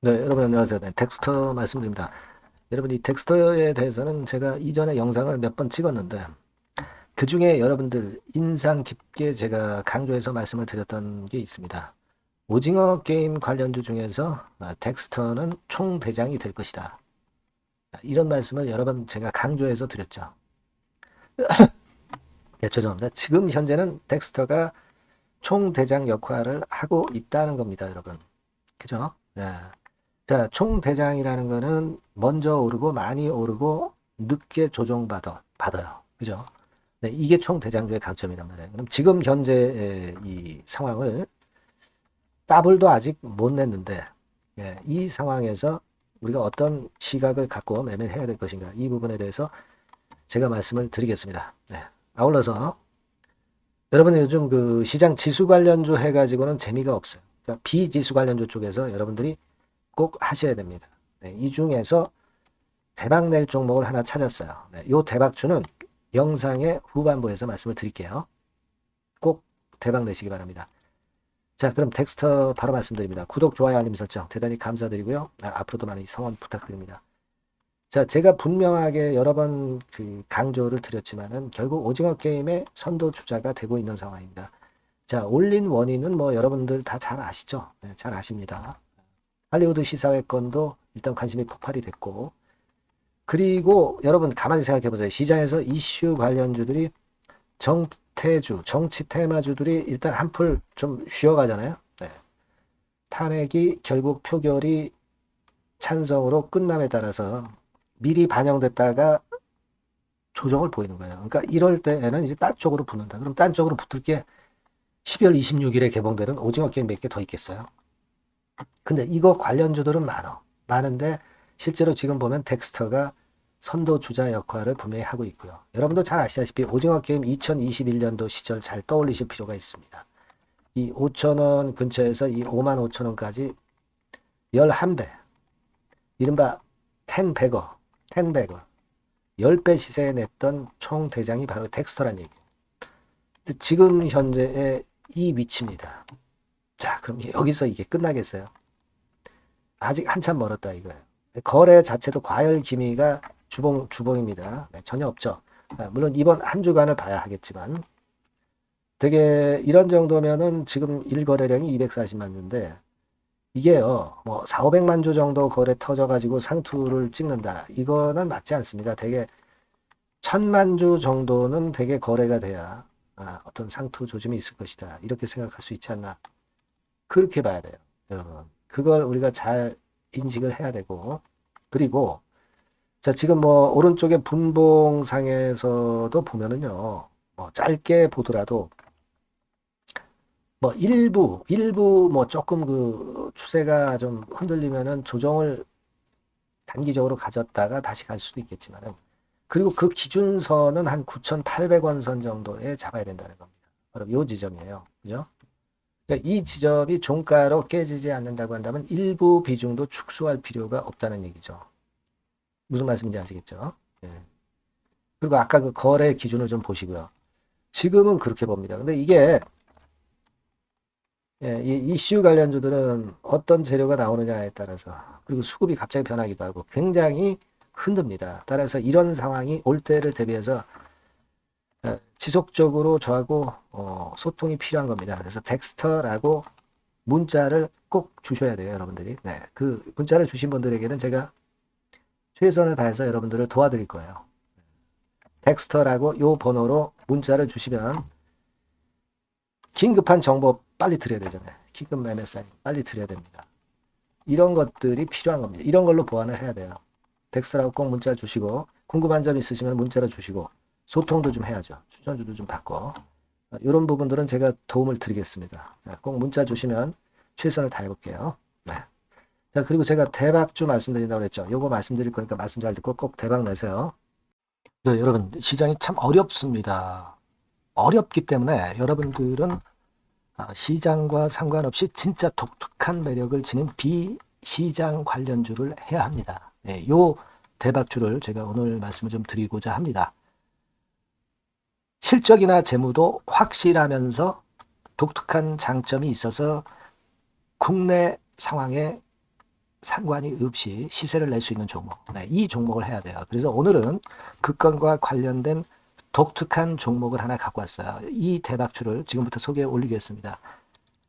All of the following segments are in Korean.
네, 여러분 안녕하세요. 네, 덱스터 말씀드립니다. 여러분 이 덱스터에 대해서는 제가 이전에 영상을 몇 번 찍었는데 그 중에 여러분들 인상 깊게 제가 강조해서 말씀을 드렸던 게 있습니다. 오징어 게임 관련주 중에서 덱스터는 총대장이 될 것이다. 이런 말씀을 여러 번 제가 강조해서 드렸죠. 네, 죄송합니다. 지금 현재는 덱스터가 총대장 역할을 하고 있다는 겁니다, 여러분. 그죠? 네. 자, 총대장이라는 거는 먼저 오르고 많이 오르고 늦게 받아요. 그죠? 네, 이게 총대장주의 강점이란 말이에요. 그럼 지금 현재의 이 상황을 더블도 아직 못 냈는데, 예, 이 상황에서 우리가 어떤 시각을 갖고 매매를 해야 될 것인가, 이 부분에 대해서 제가 말씀을 드리겠습니다. 네. 아울러서 여러분 요즘 그 시장 지수 관련주 해가지고는 재미가 없어요. 그러니까 비지수 관련주 쪽에서 여러분들이 꼭 하셔야 됩니다. 네, 이 중에서 대박 낼 종목을 하나 찾았어요. 네, 이 대박주는 영상의 후반부에서 말씀을 드릴게요. 꼭 대박 내시기 바랍니다. 자, 그럼 텍스터 바로 말씀드립니다. 구독, 좋아요, 알림 설정 대단히 감사드리고요. 앞으로도 많이 성원 부탁드립니다. 자, 제가 분명하게 여러 번 그 강조를 드렸지만은 결국 오징어 게임의 선도 주자가 되고 있는 상황입니다. 자, 올린 원인은 뭐 여러분들 다 잘 아시죠? 네, 잘 아십니다. 할리우드 시사회권도 일단 관심이 폭발이 됐고, 그리고 여러분 가만히 생각해 보세요. 시장에서 이슈 관련주들이 정태주, 정치 테마주들이 일단 한풀 좀 쉬어가잖아요. 네. 탄핵이 결국 표결이 찬성으로 끝남에 따라서 미리 반영됐다가 조정을 보이는 거예요. 그러니까 이럴 때에는 이제 딴 쪽으로 붙는다. 그럼 딴 쪽으로 붙을 게 12월 26일에 개봉되는 오징어 게임 몇 개 더 있겠어요. 근데 이거 관련주들은 많어. 많은데 실제로 지금 보면 덱스터가 선도 주자 역할을 분명히 하고 있고요. 여러분도 잘 아시다시피 오징어 게임 2021년도 시절 잘 떠올리실 필요가 있습니다. 이 5,000원 근처에서 이 55,000원까지 11배, 이른바 10배거, 10배거, 10배 시세에 냈던 총 대장이 바로 덱스터란 얘기예요. 지금 현재의 이 위치입니다. 자, 그럼 여기서 이게 끝나겠어요? 아직 한참 멀었다 이거예요. 거래 자체도 과열 기미가 주봉입니다. 네, 전혀 없죠. 물론 이번 한 주간을 봐야 하겠지만 되게 이런 정도면은 지금 일거래량이 240만 주인데 이게요, 뭐 4, 500만 주 정도 거래 터져가지고 상투를 찍는다. 이거는 맞지 않습니다. 되게 1,000만 주 정도는 되게 거래가 돼야 어떤 상투 조짐이 있을 것이다. 이렇게 생각할 수 있지 않나. 그렇게 봐야 돼요, 여러분. 그걸 우리가 잘 인식을 해야 되고, 그리고 자, 지금 뭐 오른쪽에 분봉상에서도 보면은요, 뭐 짧게 보더라도 뭐 일부 뭐 조금 그 추세가 좀 흔들리면은 조정을 단기적으로 가졌다가 다시 갈 수도 있겠지만은, 그리고 그 기준선은 한 9,800원 선 정도에 잡아야 된다는 겁니다. 바로 요 지점이에요. 그죠? 그러니까 이 지점이 종가로 깨지지 않는다고 한다면 일부 비중도 축소할 필요가 없다는 얘기죠. 무슨 말씀인지 아시겠죠? 예. 그리고 아까 그 거래 기준을 좀 보시고요. 지금은 그렇게 봅니다. 근데 이게 예, 이 이슈 관련주들은 어떤 재료가 나오느냐에 따라서, 그리고 수급이 갑자기 변하기도 하고 굉장히 흔듭니다. 따라서 이런 상황이 올 때를 대비해서 지속적으로 저하고 소통이 필요한 겁니다. 그래서 덱스터라고 문자를 꼭 주셔야 돼요, 여러분들이. 네, 그 문자를 주신 분들에게는 제가 최선을 다해서 여러분들을 도와드릴 거예요. 덱스터라고 요 번호로 문자를 주시면 긴급한 정보 빨리 드려야 되잖아요. 긴급 매매 사인 빨리 드려야 됩니다. 이런 것들이 필요한 겁니다. 이런 걸로 보완을 해야 돼요. 덱스터라고 꼭 문자 주시고, 궁금한 점 있으시면 문자로 주시고, 소통도 좀 해야죠. 추천주도 좀 받고, 이런 부분들은 제가 도움을 드리겠습니다. 꼭 문자 주시면 최선을 다해볼게요. 네. 자, 그리고 제가 대박주 말씀드린다고 그랬죠. 요거 말씀드릴 거니까 말씀 잘 듣고 꼭 대박 내세요. 네, 여러분, 시장이 참 어렵습니다. 어렵기 때문에 여러분들은 시장과 상관없이 진짜 독특한 매력을 지닌 비시장 관련주를 해야 합니다. 네, 요 대박주를 제가 오늘 말씀을 좀 드리고자 합니다. 실적이나 재무도 확실하면서 독특한 장점이 있어서 국내 상황에 상관이 없이 시세를 낼 수 있는 종목. 네, 이 종목을 해야 돼요. 그래서 오늘은 그건과 관련된 독특한 종목을 하나 갖고 왔어요. 이 대박주를 지금부터 소개해 올리겠습니다.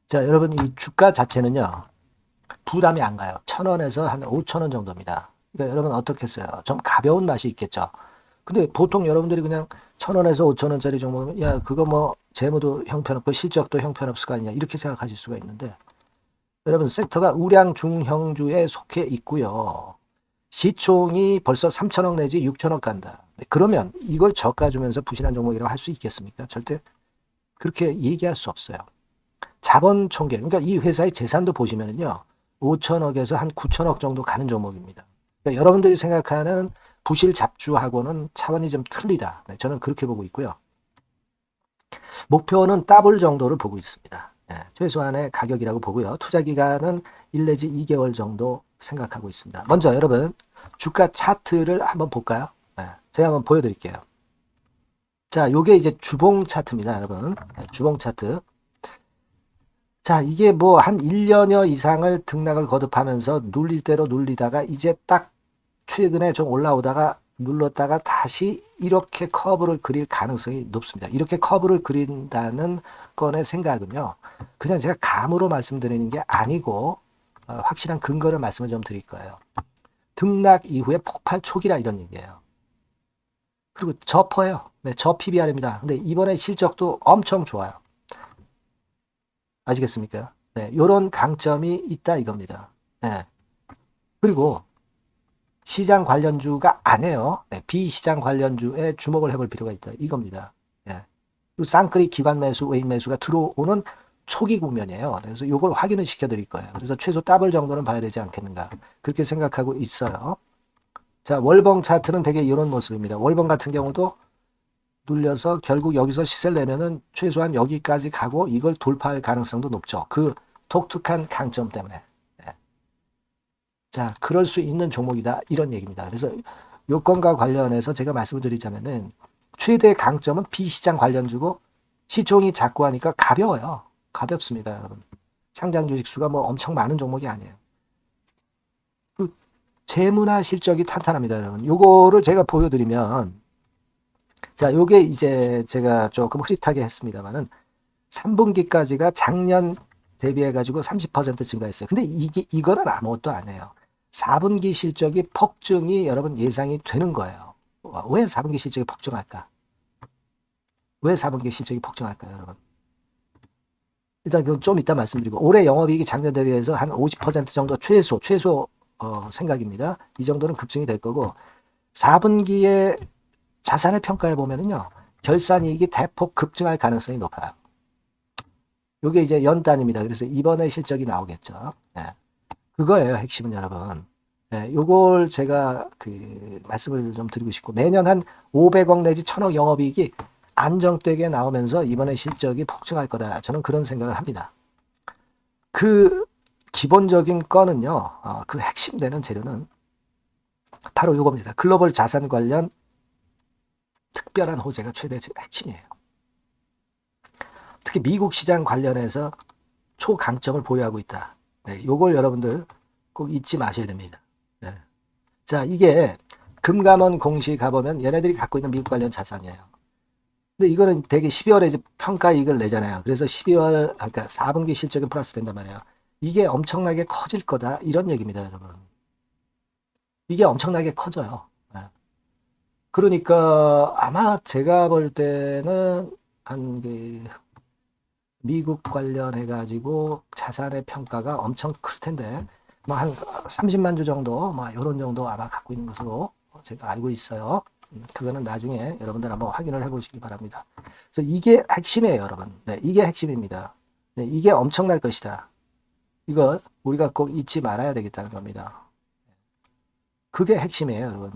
자, 여러분 이 주가 자체는요. 부담이 안 가요. 1,000원에서 한 5,000원 정도입니다. 그러니까 여러분 어떻겠어요? 좀 가벼운 맛이 있겠죠. 근데 보통 여러분들이 그냥 1,000원에서 5,000원짜리 종목이면 야 그거 뭐 재무도 형편없고 실적도 형편없을 거 아니냐 이렇게 생각하실 수가 있는데 여러분 섹터가 우량 중형주에 속해 있고요. 시총이 벌써 3천억 내지 6천억 간다. 그러면 이걸 저가 주면서 부실한 종목이라고 할 수 있겠습니까? 절대 그렇게 얘기할 수 없어요. 자본 총계, 그러니까 이 회사의 재산도 보시면은요, 5천억에서 한 9천억 정도 가는 종목입니다. 그러니까 여러분들이 생각하는 부실 잡주하고는 차원이 좀 틀리다. 네, 저는 그렇게 보고 있고요. 목표는 더블 정도를 보고 있습니다. 네, 최소한의 가격이라고 보고요. 투자 기간은 1 내지 2개월 정도 생각하고 있습니다. 먼저 여러분 주가 차트를 한번 볼까요? 네, 제가 한번 보여드릴게요. 자, 요게 이제 주봉 차트입니다, 여러분. 네, 주봉 차트. 자, 이게 뭐 한 1년여 이상을 등락을 거듭하면서 눌릴 대로 눌리다가 이제 딱 최근에 좀 올라오다가 눌렀다가 다시 이렇게 커브를 그릴 가능성이 높습니다. 이렇게 커브를 그린다는 건의 생각은요. 그냥 제가 감으로 말씀드리는 게 아니고 확실한 근거를 말씀을 좀 드릴 거예요. 등락 이후에 폭발 초기라 이런 얘기예요. 그리고 저퍼예요. 네, 저 PBR입니다. 근데 이번에 실적도 엄청 좋아요. 아시겠습니까? 네, 요런 강점이 있다 이겁니다. 네. 그리고 시장 관련주가 아니에요. 네, 비시장 관련주에 주목을 해볼 필요가 있다 이겁니다. 네. 쌍끌이 기관 매수, 외인 매수가 들어오는 초기 국면이에요. 그래서 요걸 확인을 시켜드릴 거예요. 그래서 최소 더블 정도는 봐야 되지 않겠는가 그렇게 생각하고 있어요. 자, 월봉 차트는 되게 이런 모습입니다. 월봉 같은 경우도 눌려서 결국 여기서 시세를 내면은 최소한 여기까지 가고 이걸 돌파할 가능성도 높죠. 그 독특한 강점 때문에. 네. 자, 그럴 수 있는 종목이다. 이런 얘기입니다. 그래서 요건과 관련해서 제가 말씀을 드리자면은 최대 강점은 비시장 관련주고 시총이 작고 하니까 가벼워요. 가볍습니다, 여러분. 상장 주식 수가 뭐 엄청 많은 종목이 아니에요. 그 재무나 실적이 탄탄합니다, 여러분. 요거를 제가 보여드리면 자, 요게 이제 제가 조금 흐릿하게 했습니다만은 3분기까지가 작년 대비해가지고 30% 증가했어요. 근데 이거는 아무것도 아니에요. 4분기 실적이 폭증이 여러분 예상이 되는 거예요. 왜 4분기 실적이 폭증할까? 왜 4분기 실적이 폭증할까요, 여러분? 일단 그건 좀 이따 말씀드리고 올해 영업이익이 작년 대비해서 한 50% 정도 최소 생각입니다. 이 정도는 급증이 될 거고 4분기에 자산을 평가해 보면은요, 결산이익이 대폭 급증할 가능성이 높아요. 이게 이제 연단입니다. 그래서 이번에 실적이 나오겠죠. 네. 그거예요, 핵심은 여러분. 네, 요걸 제가 말씀을 좀 드리고 싶고 매년 한 500억 내지 1,000억 영업이익이 안정되게 나오면서 이번에 실적이 폭증할 거다. 저는 그런 생각을 합니다. 그 기본적인 건은요, 그 핵심 되는 재료는 바로 요겁니다. 글로벌 자산 관련 특별한 호재가 최대 핵심이에요. 특히 미국 시장 관련해서 초강점을 보유하고 있다. 네, 요걸 여러분들 꼭 잊지 마셔야 됩니다. 네. 자, 이게 금감원 공시 가보면 얘네들이 갖고 있는 미국 관련 자산이에요. 근데 이거는 되게 12월에 이제 평가이익을 내잖아요. 그래서 12월, 그러니까 4분기 실적이 플러스 된단 말이에요. 이게 엄청나게 커질 거다. 이런 얘기입니다, 여러분. 이게 엄청나게 커져요. 그러니까 아마 제가 볼 때는 한 미국 관련해 가지고 자산의 평가가 엄청 클 텐데 뭐 한 30만 주 정도 뭐 이런 정도 아마 갖고 있는 것으로 제가 알고 있어요. 그거는 나중에 여러분들 한번 확인을 해보시기 바랍니다. 그래서 이게 핵심이에요, 여러분. 네, 이게 핵심입니다. 네, 이게 엄청날 것이다. 이거 우리가 꼭 잊지 말아야 되겠다는 겁니다. 그게 핵심이에요, 여러분.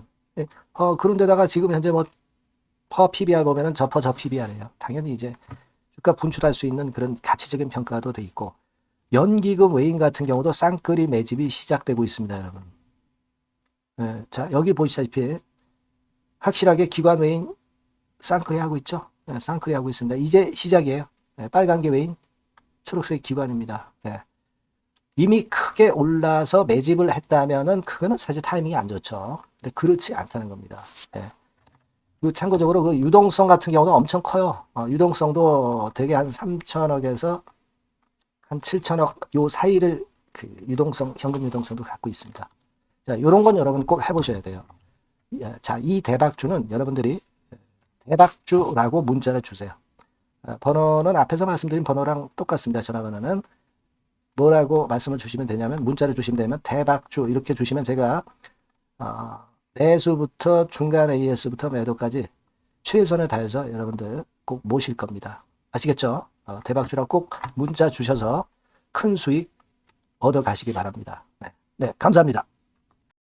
그런데다가 지금 현재 뭐 퍼 PBR 보면은 저 PBR이에요. 당연히 이제 주가 분출할 수 있는 그런 가치적인 평가도 돼 있고 연기금 외인 같은 경우도 쌍끌이 매집이 시작되고 있습니다, 여러분. 네, 자, 여기 보시다시피 확실하게 기관 외인 쌍끌이 하고 있죠. 네, 쌍끌이 하고 있습니다. 이제 시작이에요. 네, 빨간 게 외인, 초록색 기관입니다. 네. 이미 크게 올라서 매집을 했다면은 그거는 사실 타이밍이 안 좋죠. 근데 그렇지 않다는 겁니다. 예. 그 참고적으로 그 유동성 같은 경우는 엄청 커요. 유동성도 되게 한 3천억에서 한 7천억 요 사이를 그 유동성, 현금 유동성도 갖고 있습니다. 자, 요런 건 여러분 꼭 해보셔야 돼요. 예, 자, 이 대박주는 여러분들이 대박주라고 문자를 주세요. 번호는 앞에서 말씀드린 번호랑 똑같습니다. 전화번호는 뭐라고 말씀을 주시면 되냐면 문자를 주시면 되면 대박주 이렇게 주시면 제가 매수부터 중간 AS부터 매도까지 최선을 다해서 여러분들 꼭 모실 겁니다. 아시겠죠? 대박주라고 꼭 문자 주셔서 큰 수익 얻어 가시기 바랍니다. 네, 네, 감사합니다.